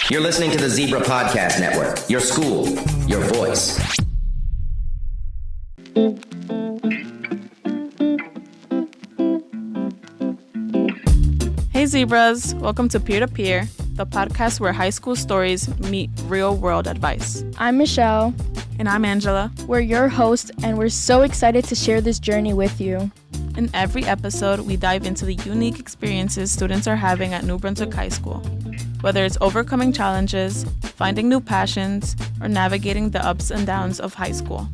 You're listening to the Zebra Podcast Network. Your school, your voice. Hey Zebras, welcome to Peer-to-Peer, the podcast where high school stories meet real-world advice. I'm Michelle. And I'm Angela. We're your hosts, and we're so excited to share this journey with you. In every episode, we dive into the unique experiences students are having at New Brunswick High School. Whether it's overcoming challenges, finding new passions, or navigating the ups and downs of high school.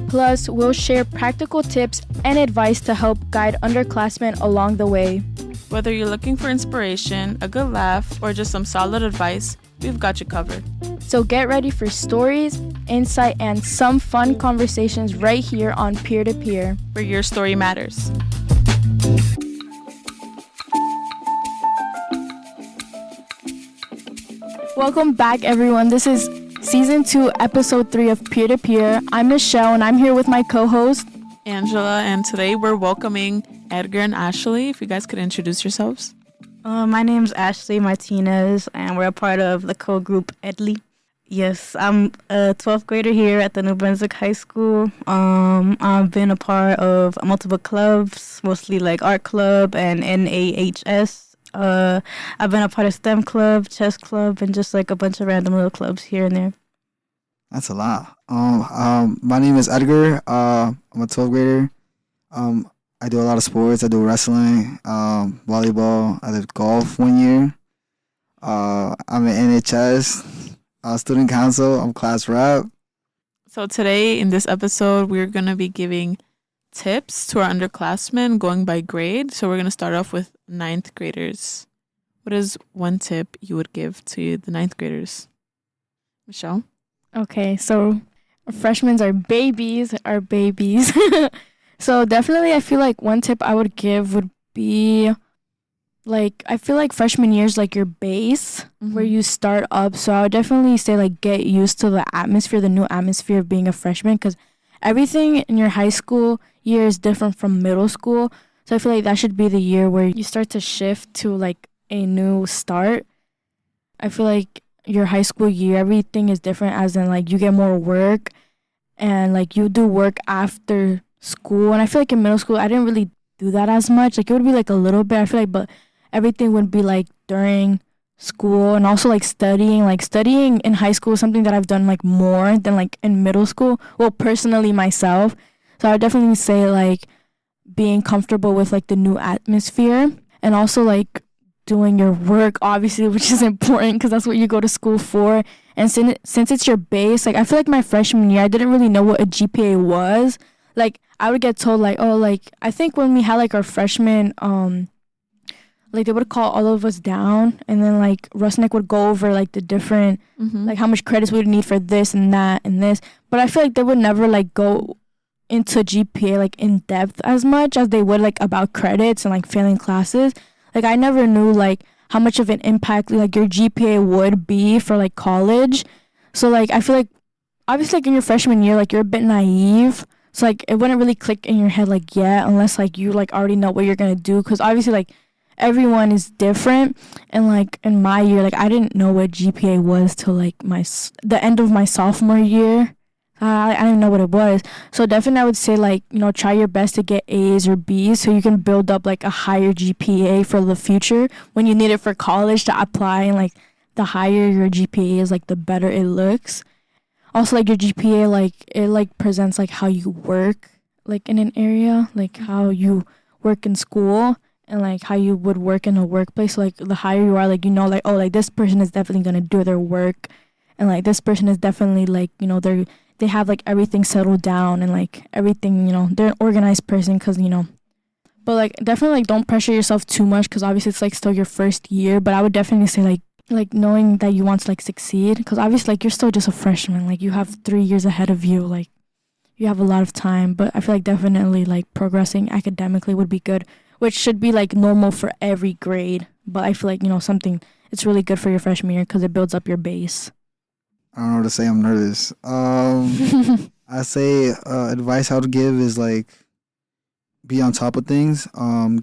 Plus, we'll share practical tips and advice to help guide underclassmen along the way. Whether you're looking for inspiration, a good laugh, or just some solid advice, we've got you covered. So get ready for stories, insight, and some fun conversations right here on Peer-to-Peer, where your story matters. Welcome back, everyone. This is Season 2, Episode 3 of Peer-to-Peer. I'm Michelle, and I'm here with my co-host, Angela, and today we're welcoming Edgar and Ashley. If you guys could introduce yourselves. My name's Ashley Martinez, and we're a part of the co-group Edley. Yes, I'm a 12th grader here at the New Brunswick High School. I've been a part of multiple clubs, mostly like art club and NAHS. I've been a part of STEM club, chess club, and just like a bunch of random little clubs here and there. That's a lot. My name is Edgar. I'm a 12th grader. I do a lot of sports. I do wrestling, volleyball. I did golf 1 year. I'm an NHS, student council. I'm class rep. So today in this episode, we're going to be giving tips to our underclassmen going by grade. So we're going to start off with 9th graders. What is one tip you would give to the 9th graders? Michelle? Okay, so freshmen are babies. So definitely I feel like one tip I would give would be, like, I feel like freshman year is like your base where you start up. So I would definitely say, like, get used to the atmosphere, the new atmosphere of being a freshman, because everything in your high school year is different from middle school. So I feel like that should be the year where you start to shift to, like, a new start. I feel like your high school year, everything is different, as in, like, you get more work and, like, you do work after school. And I feel like in middle school, I didn't really do that as much. Like, it would be, like, a little bit, I feel like, but everything would be, like, during school. And also, like, studying in high school is something that I've done, like, more than, like, in middle school. Well, personally, myself. So I would definitely say, like, being comfortable with, like, the new atmosphere, and also, like, doing your work, obviously, which is important because that's what you go to school for. And since it's your base, like, I feel like my freshman year, I didn't really know what a GPA was. Like, I would get told, like, oh, like, I think when we had, like, our freshman, like, they would call all of us down, and then, like, Rusnik would go over, like, the different, like, how much credits we would need for this and that and this. But I feel like they would never, like, go into GPA, like, in depth as much as they would, like, about credits and, like, failing classes. Like, I never knew, like, how much of an impact, like, your GPA would be for, like, college. So, like, I feel like, obviously, like, in your freshman year, like, you're a bit naive. So, like, it wouldn't really click in your head, like, yeah, unless, like, you, like, already know what you're going to do. Because, obviously, like, everyone is different. And, like, in my year, like, I didn't know what GPA was till, like, the end of my sophomore year. I didn't know what it was. So definitely I would say, like, you know, try your best to get A's or B's so you can build up, like, a higher GPA for the future when you need it for college to apply. And, like, the higher your GPA is, like, the better it looks. Also, like, your GPA, like, it, like, presents, like, how you work, like, in an area, like, how you work in school and, like, how you would work in a workplace. So, like, the higher you are, like, you know, like, oh, like, this person is definitely going to do their work. And, like, this person is definitely, like, you know, they have, like, everything settled down and, like, everything, you know, they're an organized person because, you know. But, like, definitely, like, don't pressure yourself too much because obviously it's, like, still your first year. But I would definitely say, like knowing that you want to, like, succeed, because obviously, like, you're still just a freshman. Like, you have 3 years ahead of you. Like, you have a lot of time. But I feel like definitely, like, progressing academically would be good, which should be, like, normal for every grade. But I feel like, you know, it's really good for your freshman year because it builds up your base. I don't know what to say. I'm nervous. I say advice I would give is, like, be on top of things,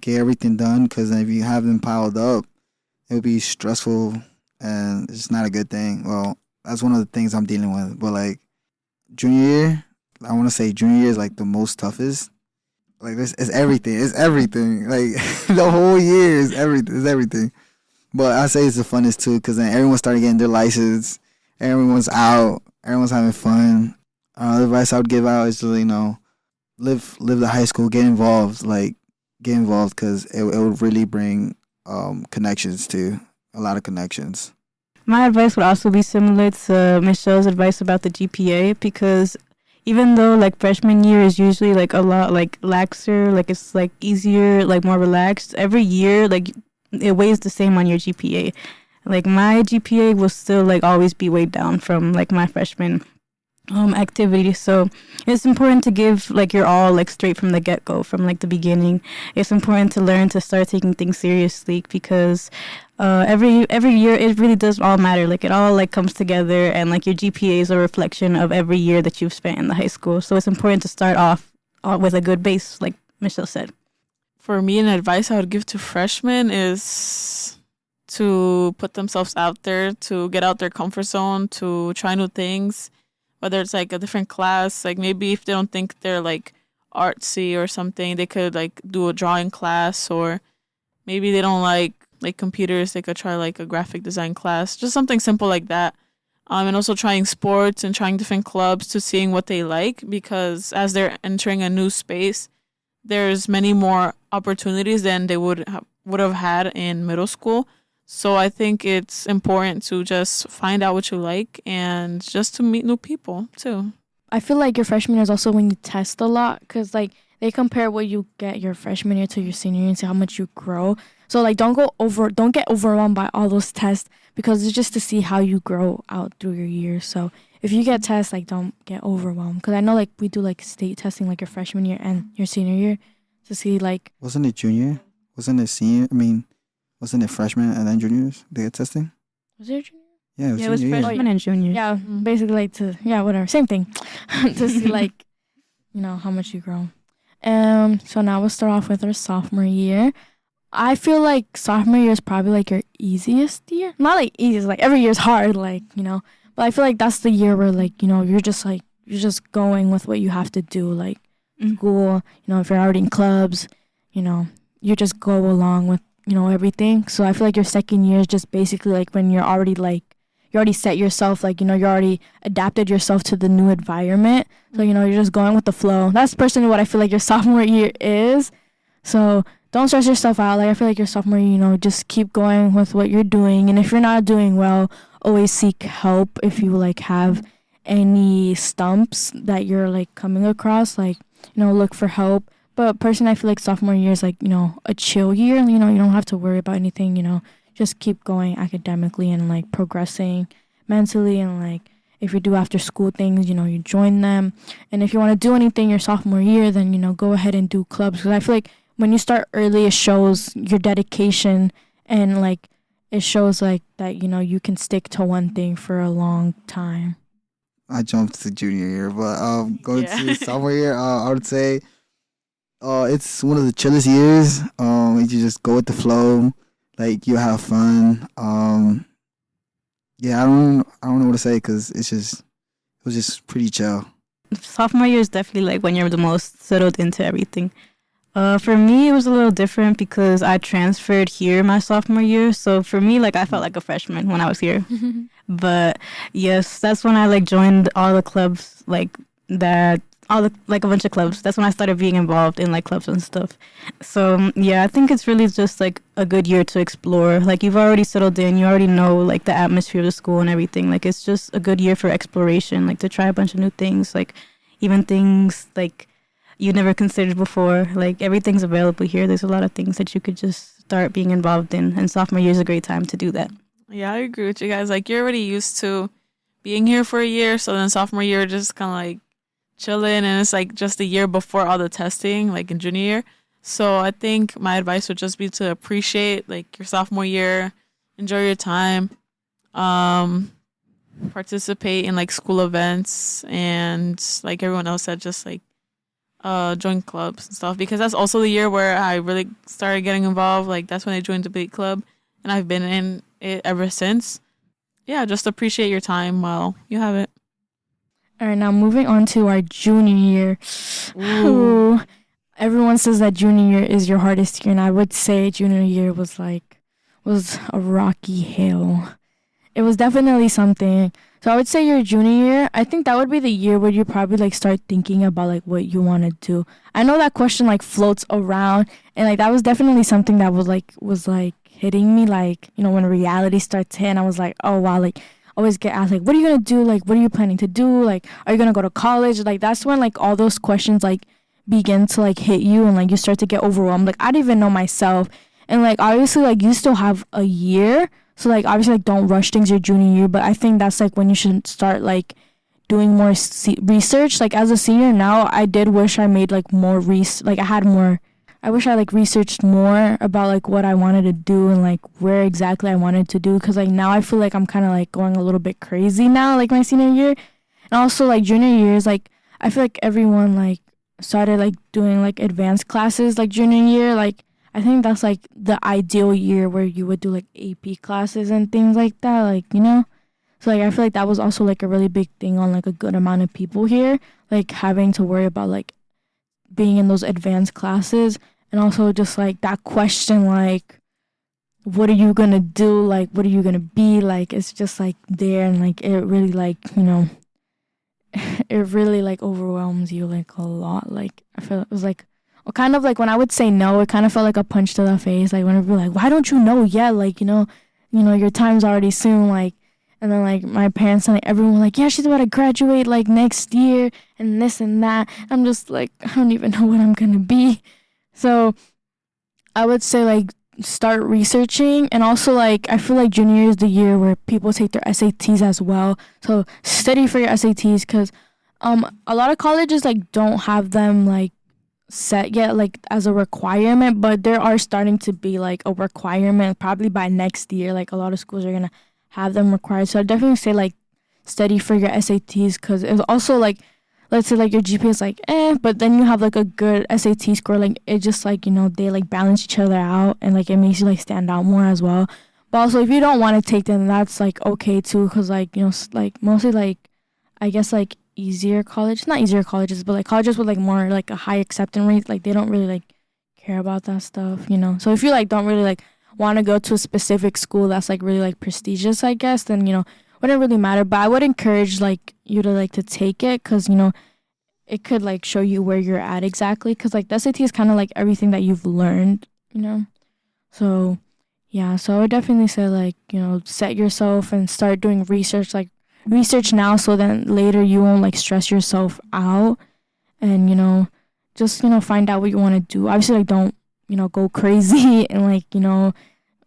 get everything done, because if you have them piled up, it would be stressful and it's just not a good thing. Well, that's one of the things I'm dealing with. But like junior year, I want to say junior year is like the most toughest. Like this, it's everything. It's everything. Like the whole year is everything. It's everything. But I say it's the funnest too, because then everyone started getting their license. Everyone's out. Everyone's having fun. The advice I would give out is to live the high school, get involved, because it would really bring connections too, a lot of connections. My advice would also be similar to Michelle's advice about the GPA, because even though like freshman year is usually like a lot like laxer, like it's like easier, like more relaxed, every year like it weighs the same on your GPA. Like my GPA will still like always be weighed down from like my freshman activity. So it's important to give like your all like straight from the get-go, from like the beginning. It's important to learn to start taking things seriously, because every year it really does all matter. Like it all like comes together, and like your GPA is a reflection of every year that you've spent in the high school. So it's important to start off with a good base, like Michelle said. For me, an advice I would give to freshmen is to put themselves out there, to get out their comfort zone, to try new things, whether it's like a different class. Like maybe if they don't think they're like artsy or something, they could like do a drawing class, or maybe they don't like computers, they could try like a graphic design class, just something simple like that. And also trying sports and trying different clubs to seeing what they like, because as they're entering a new space, there's many more opportunities than they would have had in middle school. So I think it's important to just find out what you like and just to meet new people too. I feel like your freshman year is also when you test a lot, because like they compare what you get your freshman year to your senior year and see how much you grow. So like don't get overwhelmed by all those tests, because it's just to see how you grow out through your year. So if you get tests, like don't get overwhelmed, because I know like we do like state testing like your freshman year and your senior year to see like. Wasn't it junior? Wasn't it senior? Wasn't it freshman and then juniors they get testing? Was it junior? Yeah, It was freshman and junior. Yeah, basically like whatever, same thing, to see like how much you grow. So now we'll start off with our sophomore year. I feel like sophomore year is probably like your easiest year. Not like easiest, like every year is hard, but I feel like that's the year where like you're just going with what you have to do, like school. If you're already in clubs, you just go along with everything. So I feel like your second year is just basically like when you're already like you already set yourself, like you already adapted yourself to the new environment. So you're just going with the flow. That's personally what I feel like your sophomore year is. So don't stress yourself out. Like I feel like your sophomore year, just keep going with what you're doing. And if you're not doing well, always seek help if you like have any stumps that you're like coming across. Like look for help. But personally, I feel like sophomore year is like, a chill year. You don't have to worry about anything, just keep going academically and like progressing mentally. And like if you do after school things, you join them. And if you want to do anything your sophomore year, then, go ahead and do clubs. Because I feel like when you start early, it shows your dedication, and like it shows like that, you can stick to one thing for a long time. I jumped to junior year, but going to sophomore year, I would say it's one of the chillest years. You just go with the flow, like you have fun. I don't know what to say, because it was just pretty chill. Sophomore year is definitely like when you're the most settled into everything. For me, it was a little different because I transferred here my sophomore year. So for me, like I felt like a freshman when I was here. But yes, that's when I like joined all the clubs, like a bunch of clubs. That's when I started being involved in like clubs and stuff. So yeah, I think it's really just like a good year to explore. Like you've already settled in, you already know like the atmosphere of the school and everything. Like it's just a good year for exploration, like to try a bunch of new things, like even things like you never considered before. Like everything's available here. There's a lot of things that you could just start being involved in, and sophomore year is a great time to do that. Yeah, I agree with you guys. Like you're already used to being here for a year, so then sophomore year just kind of like chilling, and it's like just a year before all the testing, like in junior year. So I think my advice would just be to appreciate like your sophomore year, enjoy your time, participate in like school events, and like everyone else said, just like join clubs and stuff, because that's also the year where I really started getting involved. Like that's when I joined the debate club, and I've been in it ever since. yeah, just appreciate your time while you have it. All right, now moving on to our junior year. Ooh. Everyone says that junior year is your hardest year, and I would say junior year was a rocky hill. It was definitely something. So I would say your junior year, I think that would be the year where you probably like start thinking about like what you want to do. I know that question like floats around, and like that was definitely something that was hitting me, like, you know, when reality starts hitting. I was like, oh wow, like always get asked like, what are you gonna do, like what are you planning to do, like are you gonna go to college? Like that's when like all those questions like begin to like hit you, and like you start to get overwhelmed. Like I didn't even know myself, and like obviously like you still have a year, so like obviously like don't rush things your junior year, but I think that's like when you should start like doing more research. Like as a senior now, I did wish I made like more I wish I like researched more about like what I wanted to do and like where exactly I wanted to do, because like now I feel like I'm kind of like going a little bit crazy now, like my senior year. And also like junior years, like I feel like everyone like started like doing like advanced classes like junior year. Like I think that's like the ideal year where you would do like AP classes and things like that, like, you know. So like I feel like that was also like a really big thing on like a good amount of people here, like having to worry about like being in those advanced classes. And also just like that question, like what are you gonna do, like what are you gonna be, like it's just like there, and like it really like, you know, it really like overwhelms you like a lot. Like I feel it was like kind of like when I would say no, it kind of felt like a punch to the face. Like when people were like, why don't you know yet, like, you know your time's already soon, like. And then like my parents and like everyone like, yeah, she's about to graduate like next year and this and that. I'm just like, I don't even know what I'm gonna be. So I would say like start researching. And also like I feel like junior year is the year where people take their SATs as well. So study for your SATs, because a lot of colleges like don't have them like set yet like as a requirement, but there are starting to be like a requirement probably by next year. Like a lot of schools are gonna have them required. So I definitely say like study for your SATs, because it's also like, let's say like your GPA is like but then you have like a good SAT score, like it just like, you know, they like balance each other out, and like it makes you like stand out more as well. But also if you don't want to take them, that's like okay too, because like, you know, like mostly like I guess like not easier colleges, but like colleges with like more like a high acceptance rate, like they don't really like care about that stuff, you know. So if you like don't really like want to go to a specific school that's like really like prestigious, I guess, then, you know, wouldn't really matter. But I would encourage like you to like to take it, because, you know, it could like show you where you're at exactly, because like the SAT is kind of like everything that you've learned, you know. So yeah, so I would definitely say like, you know, set yourself and start doing research, like research now, so then later you won't like stress yourself out. And, you know, just, you know, find out what you want to do. Obviously like don't, you know, go crazy, and like, you know,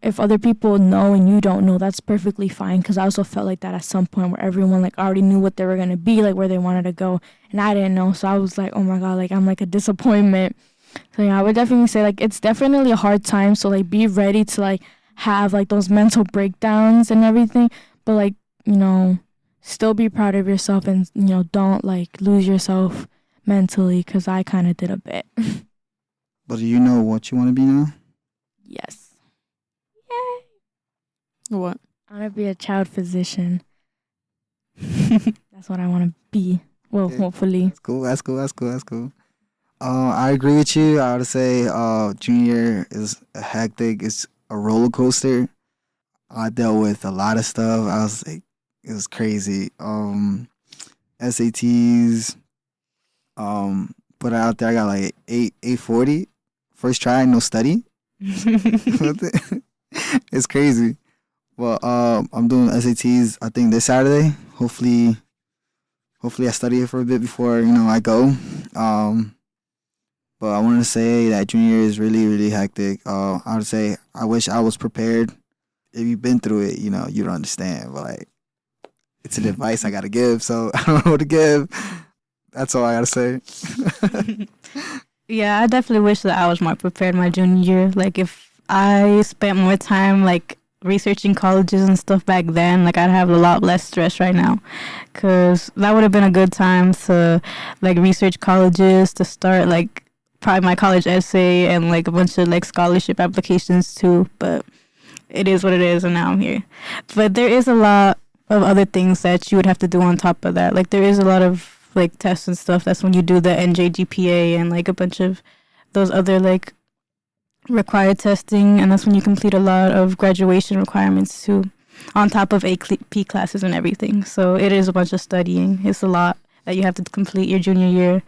if other people know and you don't know, that's perfectly fine, because I also felt like that at some point where everyone like already knew what they were going to be, like where they wanted to go, and I didn't know. So I was like, oh my god, like I'm like a disappointment. So yeah, I would definitely say like it's definitely a hard time, so like be ready to like have like those mental breakdowns and everything, but like, you know, still be proud of yourself, and, you know, don't like lose yourself mentally, because I kind of did a bit. But do you know what you want to be now? Yes. What? I want to be a child physician. That's what I want to be. Well, Okay. hopefully. That's cool. I agree with you. I would say junior year is hectic. It's a roller coaster. I dealt with a lot of stuff. I was like, it was crazy. SATs. Put it out there. I got like 840. First try, no study. It's crazy. Well, I'm doing SATs, I think this Saturday. Hopefully I study it for a bit before, you know, I go. But I wanted to say that junior year is really, really hectic. I would say I wish I was prepared. If you've been through it, you know, you don't understand. But like, it's an advice I gotta give, so I don't know what to give. That's all I gotta say. Yeah, I definitely wish that I was more prepared my junior year. Like if I spent more time like researching colleges and stuff back then, like I'd have a lot less stress right now, because that would have been a good time to like research colleges, to start like probably my college essay and like a bunch of like scholarship applications too. But it is what it is, and now I'm here. But there is a lot of other things that you would have to do on top of that. Like there is a lot of like tests and stuff. That's when you do the NJGPA and like a bunch of those other like required testing, and that's when you complete a lot of graduation requirements too, on top of AP classes and everything. So it is a bunch of studying. It's a lot that you have to complete your junior year,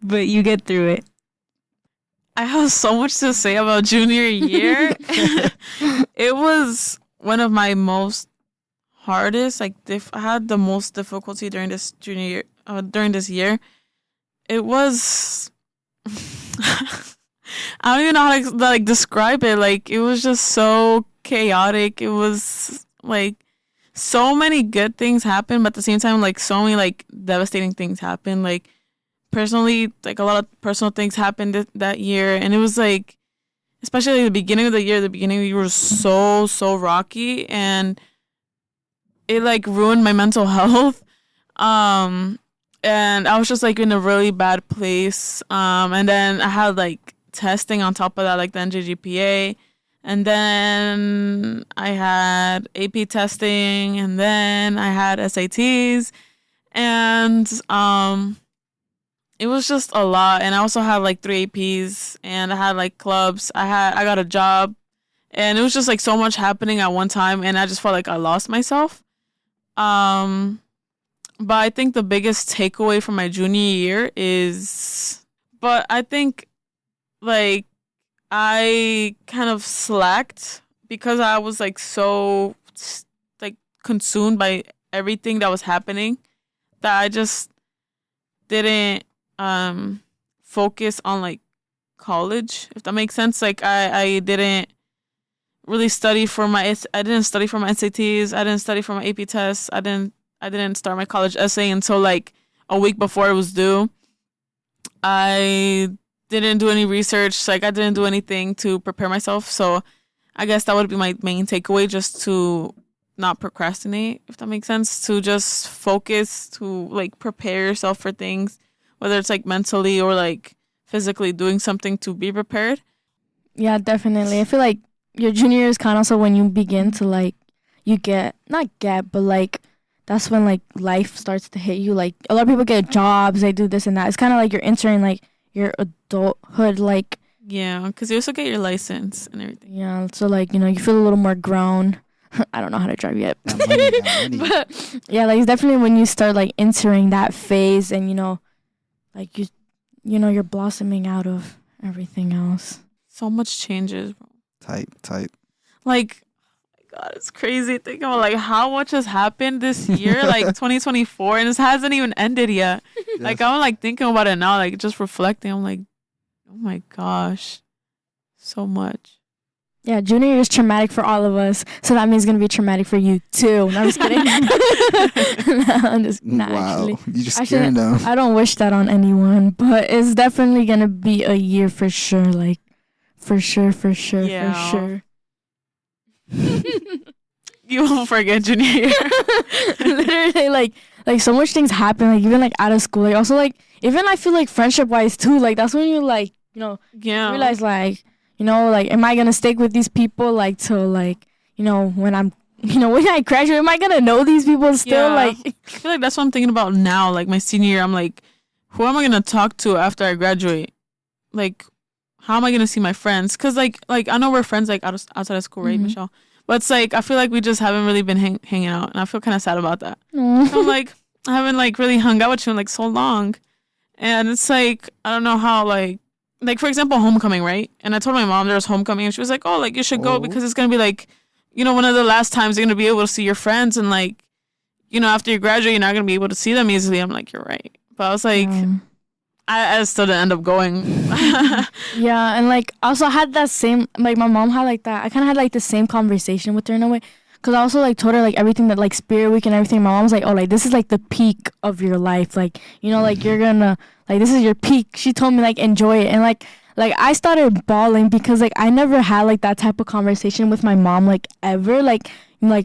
but you get through it. I have so much to say about junior year. It was one of my most hardest. Like, I had the most difficulty during this junior year. During this year, it was. I don't even know how to like describe it. Like, it was just so chaotic. It was like so many good things happened, but at the same time, like so many like devastating things happened. Like personally, like a lot of personal things happened that year, and it was like, especially the beginning of the year. The beginning of the year was so rocky, and it like ruined my mental health. And I was just like in a really bad place. And then I had like testing on top of that, like the NJGPA, and then I had AP testing, and then I had SATs, and it was just a lot. And I also had like 3 APs, and I had like clubs. I got a job, and it was just like so much happening at one time, and I just felt like I lost myself. But I think the biggest takeaway from my junior year is, but I think like I kind of slacked because I was like so like consumed by everything that was happening that I just didn't focus on like college, if that makes sense. Like I didn't really study for my SATs. I didn't study for my AP tests. I didn't start my college essay until like a week before it was due. I didn't do any research. Like I didn't do anything to prepare myself. So I guess that would be my main takeaway, just to not procrastinate, if that makes sense. To just focus, to like prepare yourself for things, whether it's like mentally or like physically doing something to be prepared. Yeah, definitely. I feel like your junior year is kind of also when you begin to like, but like, that's when like life starts to hit you. Like a lot of people get jobs, they do this and that. It's kind of like you're entering like your adulthood, like. Yeah, because you also get your license and everything. Yeah, so like, you feel a little more grown. I don't know how to drive yet. Money. But yeah, like it's definitely when you start like entering that phase, and like you're blossoming out of everything else. So much changes, bro. Type. Like, God, it's crazy thinking about like how much has happened this year, like 2024, and this hasn't even ended yet. Yes. Like I'm like thinking about it now, like just reflecting. I'm like, oh my gosh, so much. Yeah, junior year is traumatic for all of us, so that means it's gonna be traumatic for you too. No, I'm just kidding. Wow, you just scaring them. I don't wish that on anyone, but it's definitely gonna be a year for sure. Like, for sure. You won't forget junior year. Literally, like so much things happen. Like even like out of school. Like also like even I feel like friendship wise too. Like that's when you like realize like like am I gonna stick with these people like till like when I'm when I graduate, am I gonna know these people still? Yeah. Like I feel like that's what I'm thinking about now. Like my senior year, I'm like, who am I gonna talk to after I graduate? Like, how am I gonna see my friends? Cause like I know we're friends like outside of school, right, Mm-hmm. Michelle? But it's like I feel like we just haven't really been hanging out, and I feel kind of sad about that. Aww. So I'm like, I haven't like really hung out with you in like so long, and it's like I don't know how like for example homecoming, right? And I told my mom there was homecoming, and she was like, oh, like you should go because it's gonna be like one of the last times you're gonna be able to see your friends, and like after you graduate you're not gonna be able to see them easily. I'm like, you're right, but I was like. I still didn't end up going. Yeah, and like also had that same like my mom had like that. I kind of had like the same conversation with her in a way, because I also like told her like everything that like Spirit Week and everything. My mom was like, oh, like this is like the peak of your life, like like you're gonna like this is your peak. She told me like enjoy it, and like I started bawling because like I never had like that type of conversation with my mom like ever. Like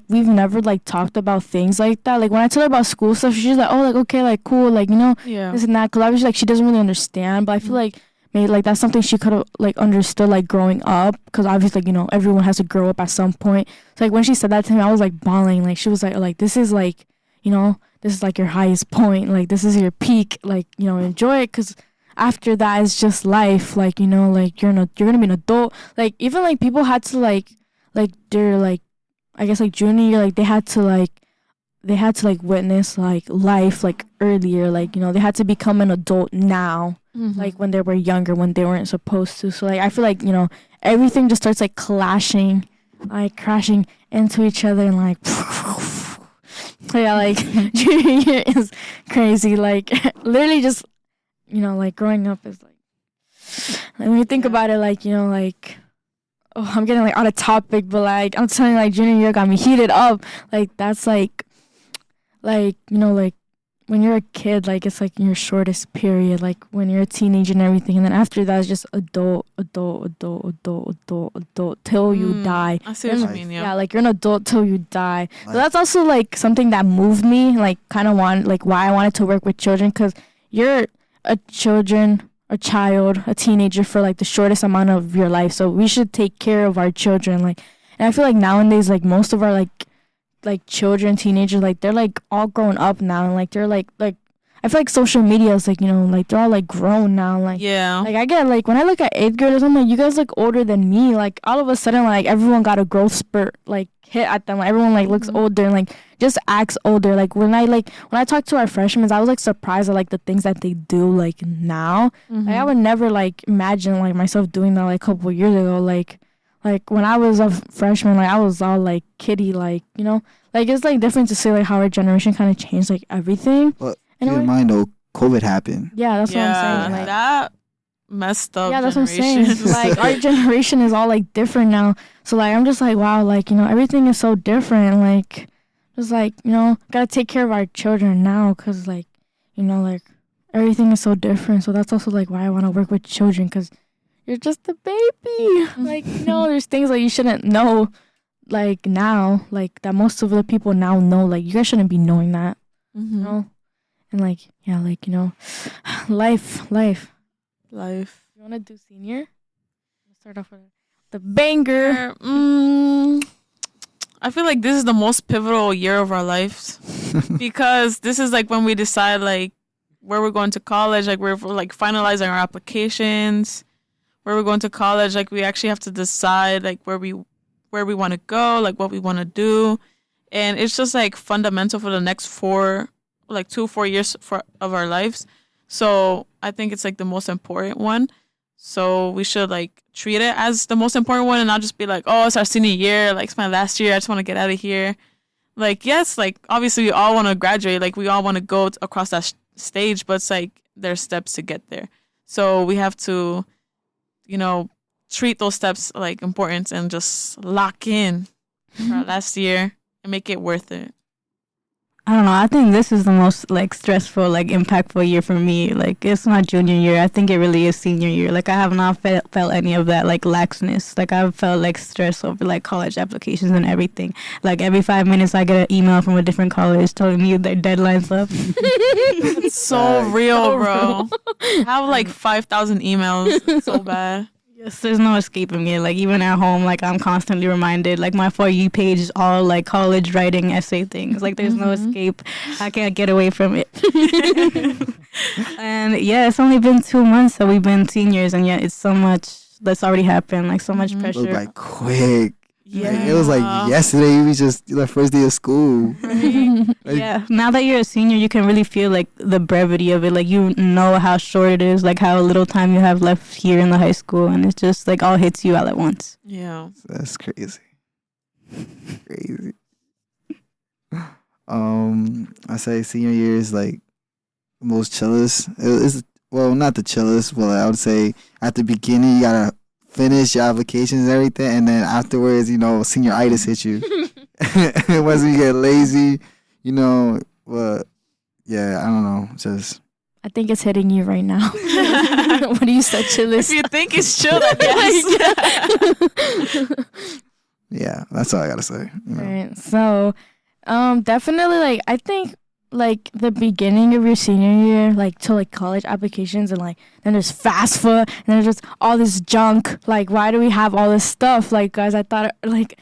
we've never like talked about things like that. Like when I told her about school stuff, she's like, oh, like okay, like cool, like yeah. this and that, because obviously like she doesn't really understand. But I feel like maybe like that's something she could have like understood like growing up, because obviously like, you know, everyone has to grow up at some point. So like when she said that to me, I was like bawling. Like she was like this is like, you know, this is like your highest point, like this is your peak, like, you know, enjoy it, because after that it's just life. Like, you know, like you're gonna be an adult. Like even like people had to like their like, I guess like junior year, like they had to like witness like life like earlier, like, you know, they had to become an adult now, like when they were younger, when they weren't supposed to. So like I feel like, you know, everything just starts like crashing into each other, and like yeah, like junior year is crazy. Like literally just, you know, like growing up is like when you think about it, like, you know, like, oh, I'm getting like out of topic, but like I'm telling you, like junior year got me heated up. Like that's like, you know, like when you're a kid, like it's like your shortest period, like when you're a teenager and everything, and then after that it's just adult till you die. I see what you mean. Yeah, like you're an adult till you die. So that's also like something that moved me, like kind of like why I wanted to work with children, because you're a child, a teenager for like the shortest amount of your life, so we should take care of our children. Like, and I feel like nowadays, like most of our like children, teenagers, like they're like all grown up now, and like they're like I feel like social media is like, you know, like they're all like grown now. Like, yeah, like I get like when I look at 8th graders, I'm like, you guys look older than me. Like all of a sudden, like everyone got a growth spurt like hit at them. Like everyone like looks older and like just acts older. Like when I talk to our freshmen, I was like surprised at like the things that they do like now. Like I would never like imagine like myself doing that like a couple years ago. Like when I was a freshman, like I was all like kiddie, like, you know, like it's like different to say like how our generation kind of changed like everything. But keep in mind though, COVID happened. Yeah, that's what I'm saying. Like that messed up. Yeah, that's what I'm saying. Like our generation is all like different now. So like I'm just like, wow, like, you know, everything is so different. Like just like, you know, gotta take care of our children now, because like, you know, like everything is so different. So that's also like why I want to work with children, because you're just a baby. Like, you know, there's things like you shouldn't know, like now, like that most of the people now know. Like you guys shouldn't be knowing that, you know. And like, yeah, like, you know, life. You wanna do senior? Start off with the banger. I feel like this is the most pivotal year of our lives because this is like when we decide like where we're going to college. Like we're like finalizing our applications. Where we're going to college, like we actually have to decide like where we want to go, like what we want to do, and it's just like fundamental for the next 4 years of our lives. So I think it's like the most important one. So we should like treat it as the most important one and not just be like, oh, it's our senior year, like it's my last year, I just want to get out of here. Like, yes, like obviously we all want to graduate, like we all want to go across that stage, but it's like there's steps to get there. So we have to, you know, treat those steps like important and just lock in for our last year and make it worth it. I don't know. I think this is the most like stressful, like impactful year for me. Like it's my junior year. I think it really is senior year. Like I have not felt any of that like laxness. Like I've felt like stress over like college applications and everything. Like every 5 minutes I get an email from a different college telling me their deadline's up. It's so real, bro. I have like 5,000 emails. It's so bad. Yes, there's no escaping it. Like even at home, like I'm constantly reminded. Like my For You page is all like college writing essay things. Like there's no escape. I can't get away from it. And yeah, it's only been 2 months that we've been seniors, and yet it's so much that's already happened. Like so much pressure. It was like quick. Yeah. Like, it was like yesterday. We just the first day of school. Right. Like, yeah. Now that you're a senior, you can really feel like the brevity of it. Like you know how short it is, like how little time you have left here in the high school, and it just like all hits you all at once. Yeah. That's crazy. Crazy. I say senior year is like most chillest. It's well, not the chillest, but I would say at the beginning you gotta finish your applications and everything, and then afterwards, you know, senioritis hits you. Once we get lazy, you know, but yeah, I don't know, just. I think it's hitting you right now. What do you say, chillest? If you think it's chill, I guess. Yeah, that's all I gotta say. You know. Right. So, definitely, like I think like the beginning of your senior year, like to like college applications, and like then there's FAFSA, and then there's just all this junk. Like, why do we have all this stuff? Like, guys, I thought like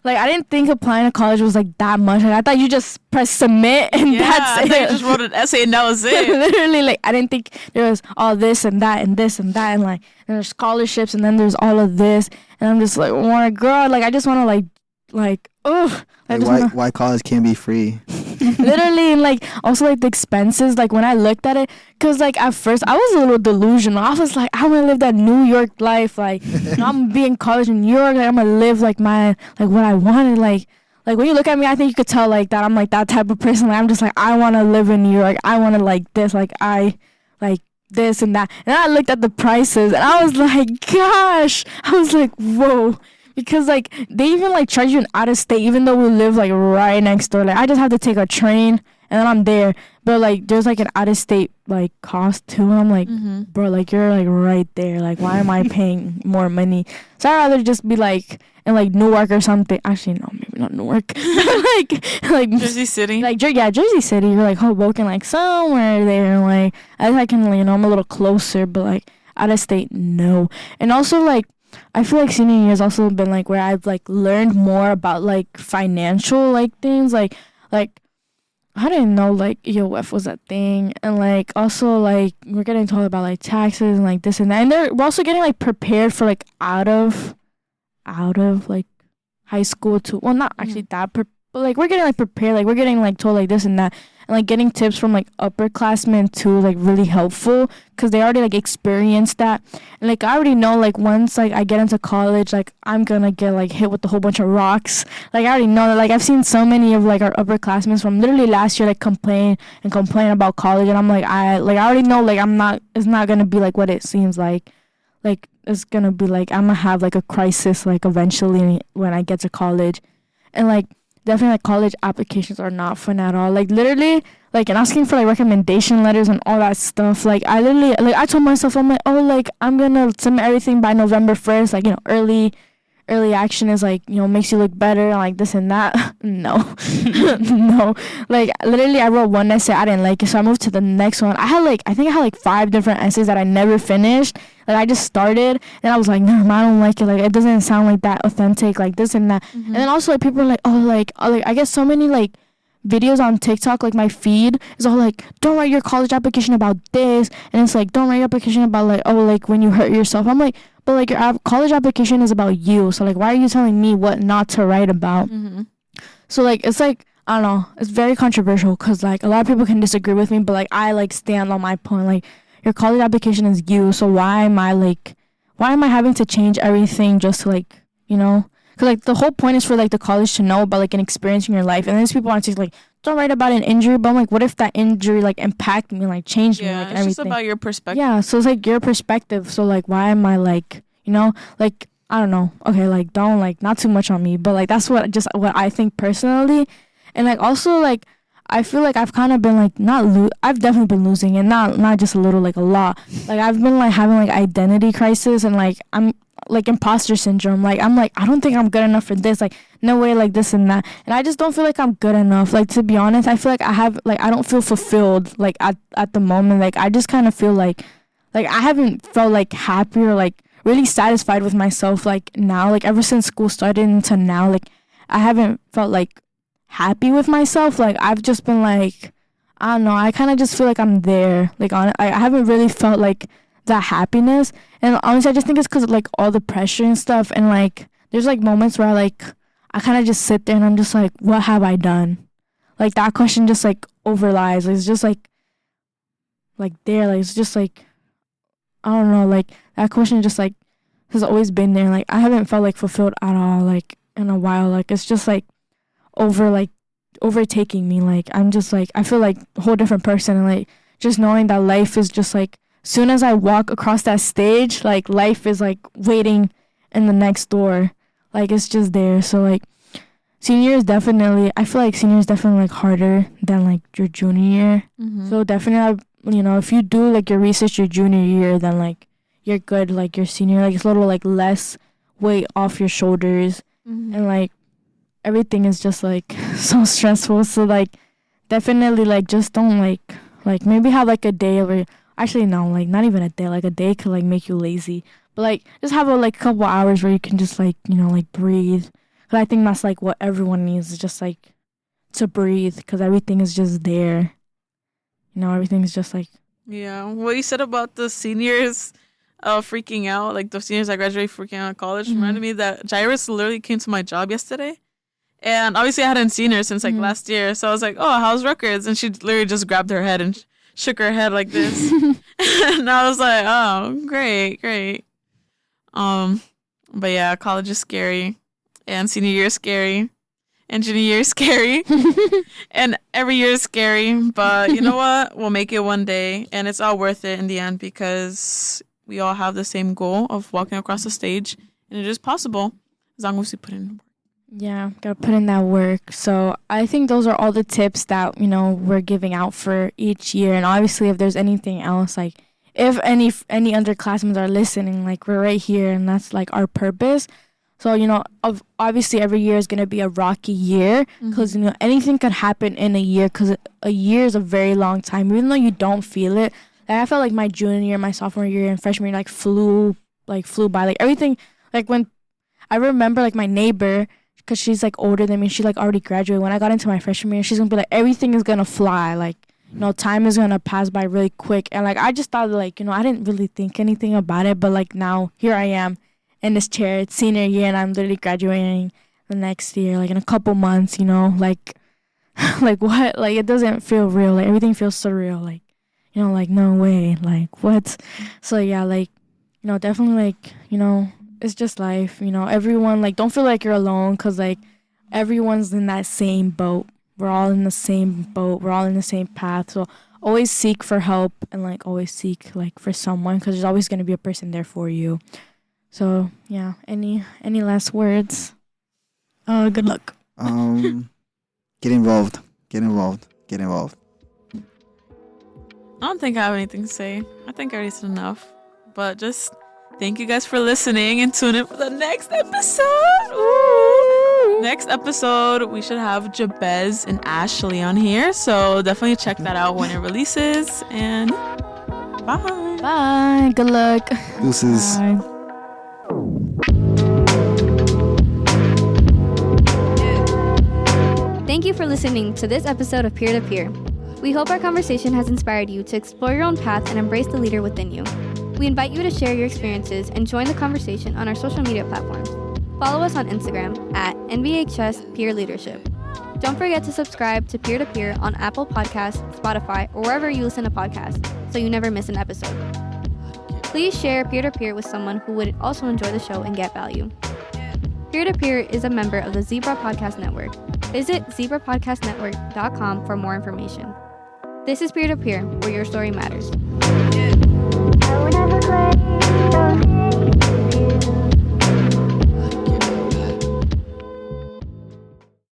I didn't think applying to college was like that much. Like, I thought you just press submit and that's it. You just wrote an essay and that was it. Literally, like I didn't think there was all this and that and this and that, and like and there's scholarships, and then there's all of this, and I'm just like, oh my god, like I just want to like ugh. Like why college can't be free? Literally, and like also like the expenses, like when I looked at it, because like at first I was a little delusional. I was like, I want to live that New York life, like you know, I'm gonna be in college in New York, like I'm gonna live like my like what I wanted, like when you look at me, I think you could tell like that I'm like that type of person. Like, I'm just like, I want to live in New York, I want to like this, like I like this and that. And I looked at the prices and I was like, gosh, I was like, whoa. Because like they even like charge you an out of state, even though we live like right next door. Like I just have to take a train and then I'm there. But like there's like an out of state like cost too. And I'm like, bro, like you're like right there. Like why am I paying more money? So I'd rather just be like in like Newark or something. Actually, no, maybe not Newark. like Jersey City. Like Jersey City. You're like Hoboken, like somewhere there. Like I can, you know, I'm a little closer. But like out of state, no. And also like, I feel like senior year has also been like where I've like learned more about like financial like things, like I didn't know like EOF was a thing, and like also like we're getting told about like taxes and like this and that, and we're also getting like prepared for like out of like high school too. Well, not actually that, but like we're getting like prepared, like we're getting like told like this and that. And like getting tips from like upperclassmen too, like really helpful, because they already like experienced that. And like I already know like once like I get into college, like I'm gonna get like hit with a whole bunch of rocks. Like I already know that. Like I've seen so many of like our upperclassmen from literally last year like complain about college, and I'm like I already know like it's not gonna be like what it seems like it's gonna be like I'm gonna have like a crisis like eventually when I get to college. And like definitely like college applications are not fun at all. Like literally like and asking for like recommendation letters and all that stuff. Like I literally like I told myself, I'm like, oh, like I'm gonna submit everything by November 1st. Like, you know, early action is like, you know, makes you look better and like this and that. No. No. Like literally I wrote one essay, I didn't like it, so I moved to the next one. I think I had like 5 different essays that I never finished. Like I just started and I was like, no, I don't like it. Like it doesn't sound like that authentic, like this and that. And then also like people are like, like I get so many like videos on TikTok, like my feed is all like, don't write your college application about this, and it's like, don't write your application about like, oh, like when you hurt yourself. I'm like, but like your college application is about you, so like why are you telling me what not to write about? So like it's like, I don't know, it's very controversial because like a lot of people can disagree with me, but like I like stand on my point. Like your college application is you, so why am I having to change everything just to like, you know? Because like the whole point is for like the college to know about like an experience in your life, and then these people want to say like, don't write about an injury, but I'm like, what if that injury like impacted me, like changed me, like it's everything? just about your perspective. Yeah, so it's like your perspective. So like, why am I like, you know, like I don't know. Okay, like don't like not too much on me, but like that's what I think personally, and like also like I feel like I've kind of been like I've definitely been losing, and not just a little, like a lot. Like I've been like having like identity crisis, and like I'm like imposter syndrome. Like I'm like, I don't think I'm good enough for this. Like no way, like this and that. And I just don't feel like I'm good enough. Like to be honest, I feel like I don't feel fulfilled like at the moment. Like I just kind of feel like I haven't felt like happy or like really satisfied with myself like now. Like ever since school started until now, like I haven't felt like happy with myself. Like I've just been like, I don't know, I kind of just feel like I'm there. Like I haven't really felt like that happiness. And honestly, I just think it's because of like all the pressure and stuff. And like there's like moments where I kind of just sit there and I'm just like, what have I done? Like that question just like overlies. Like, it's just like there. Like it's just like, I don't know, like that question just like has always been there. Like I haven't felt like fulfilled at all like in a while. Like it's just like overtaking me. Like I'm just like, I feel like a whole different person. And like just knowing that life is just like, soon as I walk across that stage, like life is like waiting in the next door. Like it's just there. So like I feel like senior is definitely like harder than like your junior year. So definitely, you know, if you do like your research your junior year, then like you're good. Like your senior, like it's a little like less weight off your shoulders, and like everything is just like so stressful. So like definitely like just don't like maybe have like a day where actually no, like not even a day, like a day could like make you lazy, but like just have a like couple hours where you can just like like breathe. Cause I think that's like what everyone needs, is just like to breathe, because everything is just there. Everything's just like. Yeah, what you said about the seniors freaking out, like the seniors that graduate freaking out of college, reminded me that Jairus literally came to my job yesterday. And obviously I hadn't seen her since like last year. So I was like, oh, how's records? And she literally just grabbed her head and shook her head like this. And I was like, oh, great. But yeah, college is scary. And senior year is scary. And junior year is scary. And every year is scary. But you know what? We'll make it one day. And it's all worth it in the end, because we all have the same goal of walking across the stage. And it is possible as long as we put in work. Yeah, gotta put in that work. So I think those are all the tips that, we're giving out for each year. And obviously if there's anything else, like if any underclassmen are listening, like we're right here and that's like our purpose. So, obviously every year is going to be a rocky year, because, anything could happen in a year, because a year is a very long time, even though you don't feel it. Like, I felt like my junior year, my sophomore year, and freshman year, flew by. Like, everything, like, when I remember, like, my neighbor, because she's, like, older than me, she, like, already graduated. When I got into my freshman year, she's going to be like, everything is going to fly. Like, time is going to pass by really quick. And, like, I just thought, like, I didn't really think anything about it. But, like, now, here I am in this chair. It's senior year, and I'm literally graduating the next year, like, in a couple months, like, like, what? Like, it doesn't feel real. Like, everything feels surreal. Like, like, no way. Like, what? So, yeah, like, definitely, like, it's just life. Everyone, like, don't feel like you're alone, because, like, everyone's in that same boat. We're all in the same boat. We're all in the same path. So always seek for help, and, like, always seek, like, for someone, because there's always going to be a person there for you. So, yeah, any last words? Good luck. Get involved. I don't think I have anything to say. I think I already said enough. But just thank you guys for listening, and tune in for the next episode. Ooh. Next episode, we should have Jabez and Ashley on here. So definitely check that out when it releases. And bye. Bye. Good luck. Deuces. Bye. Thank you for listening to this episode of Peer to Peer. We hope our conversation has inspired you to explore your own path and embrace the leader within you. We invite you to share your experiences and join the conversation on our social media platforms. Follow us on Instagram at NBHS Peer Leadership. Don't forget to subscribe to Peer to Peer on Apple Podcasts, Spotify, or wherever you listen to podcasts, so you never miss an episode. Please share Peer to Peer with someone who would also enjoy the show and get value. Peer to Peer is a member of the Zebra Podcast Network. Visit zebrapodcastnetwork.com for more information. This is Peer to Peer, where your story matters.